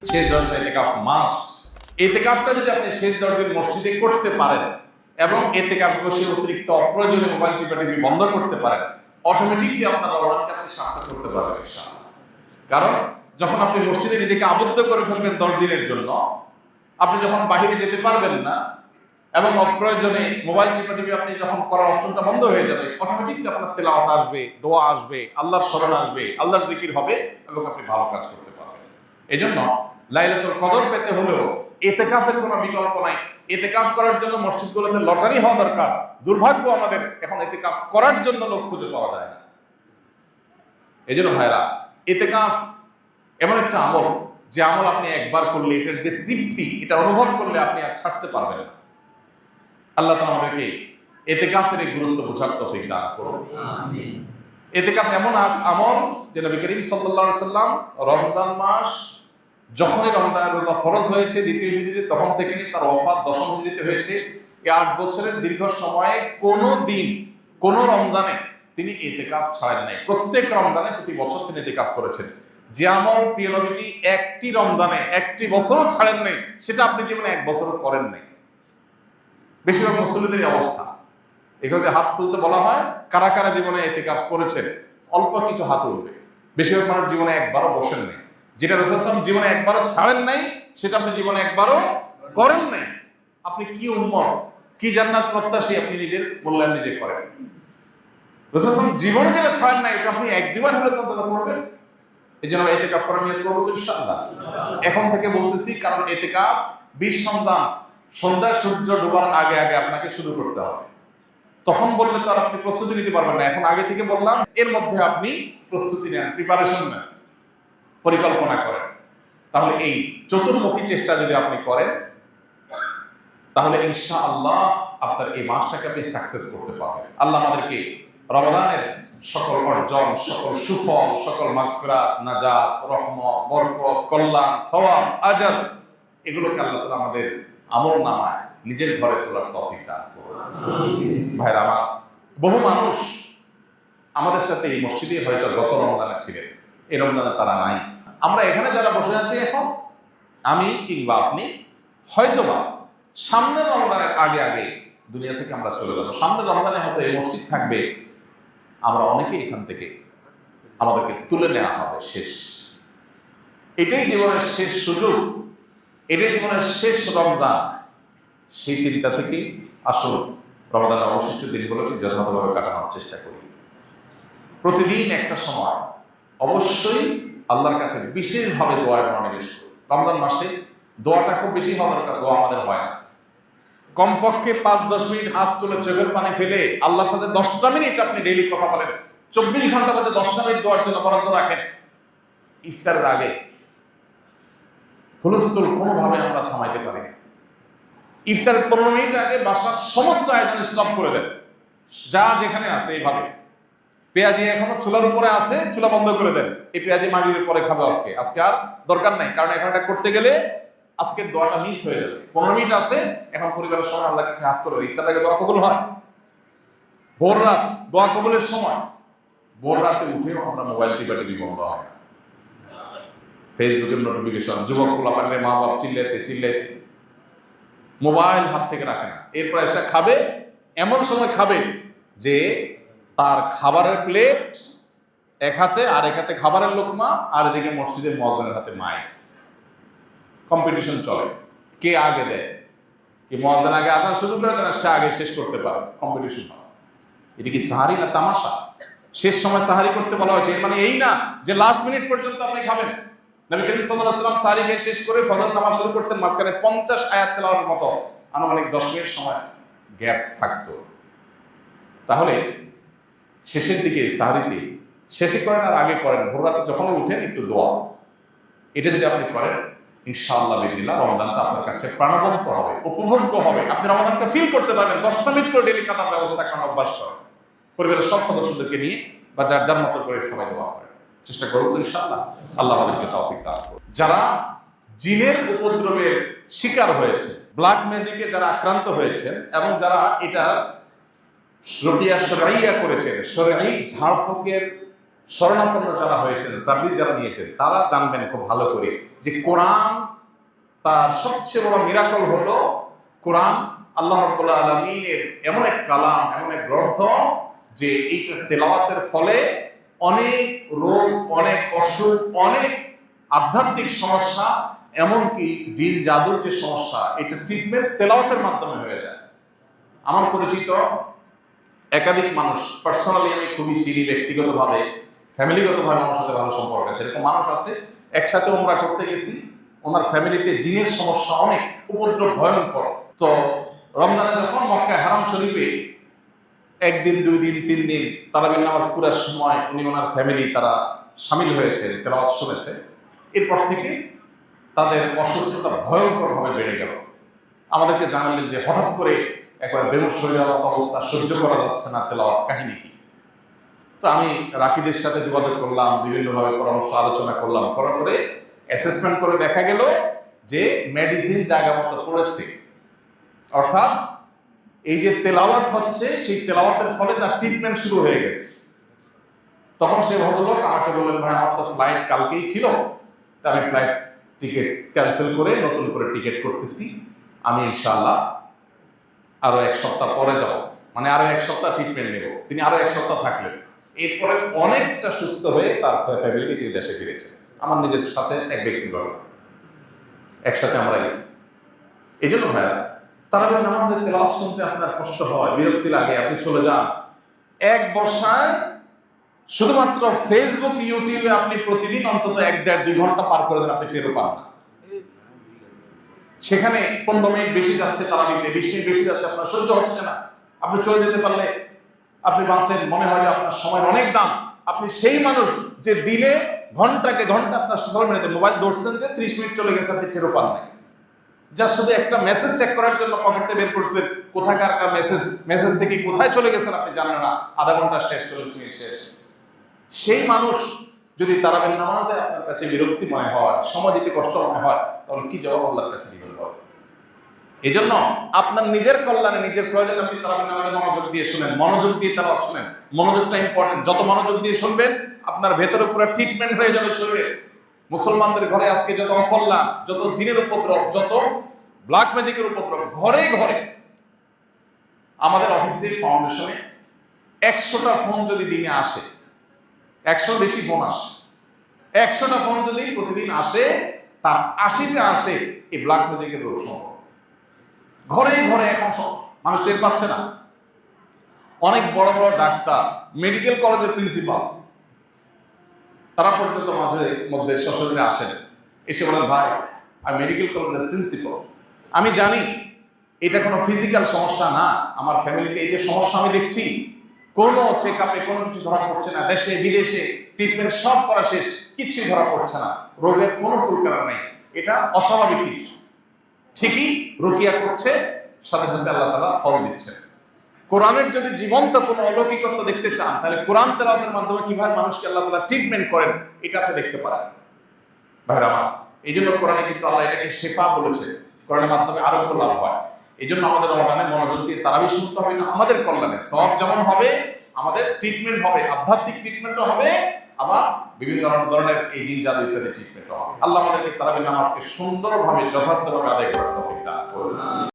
শেষ 10 দিন ইতিকাফ মাস্ট। ইতিকাফটা যদি আপনি শেষ 10 দিন মসজিদে করতে পারেন এবং ইতিকাফে বসে অতিরিক্ত অপ্রয়োজনীয় মোবাইল টিপি বন্ধ করতে পারেন, অটোমেটিকলি আপনার রমজানকে আপনি সার্থক করতে পারবেন ইনশাআল্লাহ। কারণ যখন আপনি মসজিদে নিজেকে আবদ্ধ করে ফেলবেন 10 দিনের জন্য, আপনি যখন বাহিরে যেতে পারবেন না এবং অপ্রয়োজনে মোবাইল টিপি আপনি যখন করার অপশনটা বন্ধ হয়ে যাবে, অটোমেটিকলি আপনার তেলাওয়াত আসবে, দোয়া আসবে, আল্লাহর স্মরণ আসবে, আল্লাহর জিকির হবে এবং আপনি ভালো কাজ করতে পারবেন। এজন্য লাইলাতুল কদর পেতে হলেও ইতিকাফের কোনো বিকল্প নাই। ইতিকাফ করার জন্য মসজিদগুলোতে লটারি হওয়া দরকার। দুর্ভাগ্য আমাদের এখন ইতিকাফ করার জন্য লোক খুঁজে পাওয়া যায় না। এজন্য ভাইরা, ইতিকাফ এমন একটা আমল, যে আমল আপনি একবার করলে এটার যে তৃপ্তি, এটা অনুভব করলে আপনি আর ছাড়তে পারবেন না। আল্লাহ তাআলা আমাদেরকে ইতিকাফের এই গুরুত্ব বোঝার তৌফিক দান করুন। আমিন। ইতিকাফ এমন আমল যে নবী করিম সাল্লাল্লাহু আলাইহি সাল্লাম রমজান মাস যখনই রমজানের রোজা ফরজ হয়েছে দ্বিতীয় হিজরিতে, তখন থেকে তার ওফাত দশম হিজরিতে হয়েছে, এই 8 বছরের দীর্ঘ সময়ে কোনো দিন কোনো রমজানে তিনি ইতিকাফ ছাড়েন নাই। প্রত্যেক রমজানে প্রতি বছর তিনি ইতিকাফ করেছেন। যে আমল প্রিয় নবীজি একটি রমজানে একটি বছরও ছাড়েন নাই, সেটা আপনি জীবনে 1 বছরও করেন নাই। বেশিরভাগ মুসল্লিদের অবস্থা। এখানে হাত তুলতে বলা হয়, কারা কারা জীবনে ইতিকাফ করেছেন, অল্প কিছু হাত উঠবে। বেশিরভাগ মানুষ জীবনে একবারও বসেন নাই। যেটা রাসূল সাল্লাল্লাহু আলাইহি ওয়াসাল্লাম জীবনে একবারও ছাড়েন নাই, সেটা আপনি জীবনে একবারও করেন নাই। আপনি কি উম্মত, কি জান্নাত প্রত্যাশী, আপনি নিজের মূল্যায়ন নিজে করেন। রাসূল সাল্লাল্লাহু আলাইহি ওয়াসাল্লাম জীবনে যেটা ছাড়েন নাই, এটা আপনি 1-2 বার হলে তো করবেন। এই জন্য ইতিকাফ করার নিয়ত করবো তো ইনশাআল্লাহ। এখন থেকে বলতেছি, কারণ ইতিকাফ 20 রমজান সন্ধ্যা সূর্য ডোবার আগে আগে আপনাকে শুরু করতে হবে। তখন বললে তো আর আপনি প্রস্তুতি নিতে পারবেন না। এখন আগে থেকে বললাম, এর মধ্যে আপনি প্রস্তুতি নেন, প্রিপারেশন নেন, পরিকল্পনা করেন। তাহলে এই চতুর্মুখী চেষ্টা যদি আপনি করেন, তাহলে ইনশাআল্লাহ আপনার এই মাসটাকে আপনি সাকসেস করতে পারবেন। আল্লাহ আমাদেরকে রমজানের সকল অর্জন, সকল সুফল, সকল মাগফিরাত, নাজাত, রহমত, বরকত, কল্যাণ, সওয়াব, আজর, এগুলোকে আল্লাহ তাআলা আমাদের আমলনামায় নিজের ঘরে তোলার তৌফিক দান করুন। ভাইরা আমার, বহু মানুষ আমাদের সাথে এই মসজিদে হয়তো গত রমজানে ছিলেন, এই রমজানে তারা নাই। আমরা এখানে যারা বসে আছি এখন, আমি কিংবা আপনি, হয়তোবা সামনের রমজানের আগে আগে দুনিয়া থেকে আমরা চলে যাব। সামনের রমজানে হয়তো এই মসজিদ থাকবে, আমরা অনেকেই এখান থেকে আমাদেরকে তুলে নেওয়া হবে শেষ। এটাই জীবনের শেষ সুযোগ, এটাই জীবনের শেষ রমজান। সেই চিন্তা থেকেই আসল রমজানের অবশিষ্ট দিনগুলোকে যথাযথভাবে কাটানোর চেষ্টা করি। প্রতিদিন একটা সময় অবশ্যই আল্লাহর কাছে বিশেষভাবে দোয়ায় মনোনিবেশ করি। রমজান মাসে দোয়াটা খুব বেশি হওয়া দরকার, দোয়া আমাদের হয় না। কমপক্ষে 5-10 মিনিট হাত তুলে চোখের পানি ফেলে আল্লাহর সাথে 10টা মিনিট আপনি ডেইলি কথা বলেন। 24 ঘন্টার মধ্যে 10টা মিনিট দোয়ার জন্য বরাদ্দ রাখেন। ইফতারের আগে হুলস্থুল কোনোভাবে আমরা থামাইতে পারি না। ইফতারের 15 মিনিট আগে বাসার সমস্ত আয়োজন স্টপ করে দেন, যা যেখানে আছে। এইভাবে পেঁয়াজি এখনো চুলার উপরে আছে, চুলা বন্ধ করে দেন। এই পেঁয়াজি মাগরিবের পরে খাবে আজকে আর দরকার নাই, কারণ এখন এটা করতে গেলে আজকের দোয়াটা মিস হয়ে যাবে। 15 মিনিট আছে, এখন পরিবারের সঙ্গে আল্লাহর কাছে হাত তোলেন। ইফতারের আগে দোয়া কবুল হয়। ভোর রাত দোয়া কবুলের সময়। ভোর রাতে উঠেও আমরা মোবাইল টিপি বন্ধ হয় না। ফেসবুকের নোটিফিকেশন, যুবক পোলাপানে মা বাপ চিল্লাইতে মোবাইল হাত থেকে রাখে না। এরপর এসে খাবে, এমন সময় খাবে যে তার খাবারের প্লেট এক হাতে, আর এক হাতে খাবারের লোকমা, আর এদিকে মসজিদের মুয়াজ্জিনের হাতে মাইক। কম্পিটিশন চলে, কে আগে দেয়, কি মুয়াজ্জিন আগে আজান শুরু করে দেয়, সে আগে শেষ করতে পারে, কম্পিটিশন হয়। এটা কি সাহারি না তামাশা? শেষ সময় সাহারি করতে বলা হয়েছে, এর মানে এই না যে লাস্ট মিনিট পর্যন্ত আপনি খাবেন। নবী করিম সাল্লাল্লাহু আলাইহি ওয়াসাল্লাম সাহারি খেয়ে শেষ করে ফজর নামাজ শুরু করতেন, মাঝখানে 50 আয়াত তেলাওয়াতের মতো আনুমানিক 10 মিনিট সময় গ্যাপ থাকতো। তাহলে শেষের দিকে সাহারিতে শেষে করেন আর আগে করেন, ভোর রাতে যখন উঠেন একটু দোয়া, এটা যদি আপনি করেন, ইনশাআল্লাহ বিদিল্লাহ রমজানটা আপনার কাছে প্রাণবন্ত হবে, উপভোগ্য হবে। আপনি রমজানকে ফিল করতে পারবেন। 10টা মিনিট করে ডেলি কাটার ব্যবস্থা করার অভ্যাস করেন। পরিবারের সব সদস্যদেরকে নিয়ে বা যার যার মতো করে সবাই দোয়া করেন, চেষ্টা করবো তো ইনশাআল্লাহ। আল্লাহ আমাদেরকে তৌফিক দান করুন। যারা জিনের উপদ্রবের শিকার হয়েছে, ব্ল্যাক ম্যাজিকে যারা আক্রান্ত হয়েছেন, এবং যারা এটা রকিয়া শরঈয়া করেছেন, শরঈ ঝাড়ফুঁকের শরণাপন্ন যারা হয়েছেন, সার্ভিস যারা নিয়েছেন, তারা জানবেন খুব ভালো করে যে কোরআন তার সবচেয়ে বড় মিরাকল হলো কোরআন আল্লাহ রাব্বুল আলামিনের এমন এক কালাম, এমন এক গ্রন্থ যে এইটার তেলাওয়াতের ফলে অনেক রোগ, অনেক অসুখ, অনেক আধ্যাত্মিক সমস্যা, এমনকি জিন জাদুর যে সমস্যা, এটা ট্রিটমেন্ট তেলাওয়াতের মাধ্যমে হয়ে যায়। আমার পরিচিত একাধিক মানুষ, পার্সোনালি আমি খুবই চিনি, ব্যক্তিগতভাবে ফ্যামিলিগতভাবে আমার সাথে ভালো সম্পর্ক আছে, এরকম মানুষ আছে। একসাথে উমরা করতে গেছি, ওনার ফ্যামিলিতে জিনের সমস্যা অনেক, উপদ্রব ভয়ঙ্কর। তো রমজানে যখন মক্কায় হারাম শরীফে একদিন, 2 দিন, 3 দিন তারাবির নামাজ পুরার সময় উনি ওনার ফ্যামিলি তারা সামিল হয়েছেন, তেলাওয়াত শুনেছে, এরপর থেকে তাদের অসুস্থতা ভয়ঙ্করভাবে বেড়ে গেল। আমাদেরকে জানালেন যে হঠাৎ করে একবার বেহুশ হয়ে যাওয়ার অবস্থা, সহ্য করা যাচ্ছে না, তেলাওয়াত কাহিনী কি। তো আমি রাকিদের সাথে যোগাযোগ করলাম, বিভিন্নভাবে পরামর্শ আলোচনা করলাম, করার পরে অ্যাসেসমেন্ট করে দেখা গেল যে মেডিসিন জায়গা মতো পড়েছে, অর্থাৎ এই যে তেলাওয়াত হচ্ছে, সেই তেলাওয়াতের ফলে তার ট্রিটমেন্ট শুরু হয়ে গেছে। তখন সে ভদ্রলোক আমাকে বললেন, ভাই আমার তো ফ্লাইট কালকেই ছিল, তা আমি ফ্লাইট টিকিট ক্যান্সেল করে নতুন করে টিকিট করতেছি, আমি ইনশাআল্লাহ আরো 1 সপ্তাহ পরে যাব, মানে আরো 1 সপ্তাহ ট্রিটমেন্ট নেব। তিনি আরো 1 সপ্তাহ থাকলেন, এরপরে অনেকটা সুস্থ হয়ে তার ফ্যামিলি তিনি দেশে ফিরেছেন। আমার নিজের সাথে এক ব্যক্তির ঘটনা, একসাথে আমরা গেছি। এই জন্য ভাইরা, তারাবির নামাজের তেলাওয়াত শুনতে আপনার কষ্ট হয়, বিরক্তি লাগে, আপনি চলে যান। এক বর্ষায় শুধুমাত্র ফেসবুক, ইউটিউবে আপনি প্রতিদিন অন্তত 1-1.5-2 ঘন্টা পার করে দেন, আপনি টেরও পান না। সেখানে 15 মিনিট বেশি যাচ্ছে তারাবিতে, 20 মিনিট বেশি যাচ্ছে, আপনার সহ্য হচ্ছে না। আপনি চলে যেতে পারলে আপনি বাঁচেন, মনে হয় যে আপনার সময়ের অনেক দাম। আপনি সেই মানুষ যে দিনে ঘন্টাকে ঘন্টা আপনার সোশ্যাল মিডিয়াতে মোবাইল ধরছেন, যে 30 মিনিট চলে গেছে, আপনি টেরও পান নাই। যা শুধু একটা মেসেজ চেক করার জন্য পকেটে বের করছেন, কোথাকার মেসেজ থেকে কোথায় চলে গেছেন আপনি জানেন না, আধা ঘন্টা শেষ, 40 মিনিট শেষ। সেই মানুষ যদি তারাবির নামাজে আপনার কাছে বিরক্তি মনে হয়, সময় দিতে কষ্ট মনে হয়, তাহলে কি জবাব আল্লাহর কাছে দিবেন বলেন? এই জন্য আপনার নিজের কল্যাণে, নিজের প্রয়োজনে আপনি তারাবির নামাজে মনোযোগ দিয়ে শুনেন, মনোযোগ দিয়ে তারা শুনেন। মনোযোগটা ইম্পর্টেন্ট। যত মনোযোগ দিয়ে শুনবেন, আপনার ভেতরে পুরো ট্রিটমেন্ট হয়ে যাবে শরীরে। মুসলমানদের ঘরে আজকে যত অকল্যাণ, যত জিনের উপদ্রব, যত ব্ল্যাক ম্যাজিকের উপদ্রব, ঘরে ঘরে। আমাদের অফিসে ফাউন্ডেশনে 100টা ফোন যদি দিনে আসে, 100 বেশি ফোন আসে, 100টা ফোন যদি প্রতিদিন আসে, তার 80টা আসে এই ব্ল্যাক ম্যাজিকের রোগ সম্পর্কে। ঘরে ঘরে এখন সব মানুষ টের পাচ্ছে না। অনেক বড় বড় ডাক্তার, মেডিকেল কলেজের প্রিন্সিপাল, তারা পর্যন্ত মাঝে মধ্যে সশরীরে আসেন, এসে বলেন, ভাই আমি মেডিকেল কলেজের প্রিন্সিপাল, আমি জানি এটা কোনো ফিজিক্যাল সমস্যা না, আমার ফ্যামিলিতে এই যে সমস্যা আমি দেখছি, কোনো চেক আপে কোনো কিছু ধরা পড়ছে না, দেশে বিদেশে ট্রিটমেন্ট সব করা শেষ, কিচ্ছুই ধরা পড়ছে না, রোগের কোনো কুলকারা নেই, এটা অস্বাভাবিক কিছু। ঠিকই রুকিয়া করছে, সাথে সাথে আল্লাহ তাআলা ফল দিচ্ছে। কোরআনের যদি জীবন্ত কোনো অলৌকিকত্ব দেখতে চান, তাহলে কোরআন তেলাওয়াতের মাধ্যমে কিভাবে মানুষকে আল্লাহ তাআলা ট্রিটমেন্ট করেন, এটা আপনি দেখতে পারেন ভাইরা আমার। এই জন্য কোরআনে কিন্তু আল্লাহ এটাকে শেফা বলেছে, কোরআনের মাধ্যমে আরোগ্য লাভ হয়। এই জন্য আমাদের রমাদানে মনোযোগ দিয়ে তারাবি শুনতে হবে, না আমাদের কল্যাণে সব যেমন হবে, আমাদের ট্রিটমেন্ট হবে, আধ্যাত্মিক ট্রিটমেন্টও হবে, আবার বিভিন্ন ধরনের এই জিন জাদু ইত্যাদি ট্রিটমেন্টও হবে। আল্লাহ আমাদেরকে তারাবির নামাজকে সুন্দরভাবে, যথার্থভাবে আদায় করার তৌফিক দান করুন।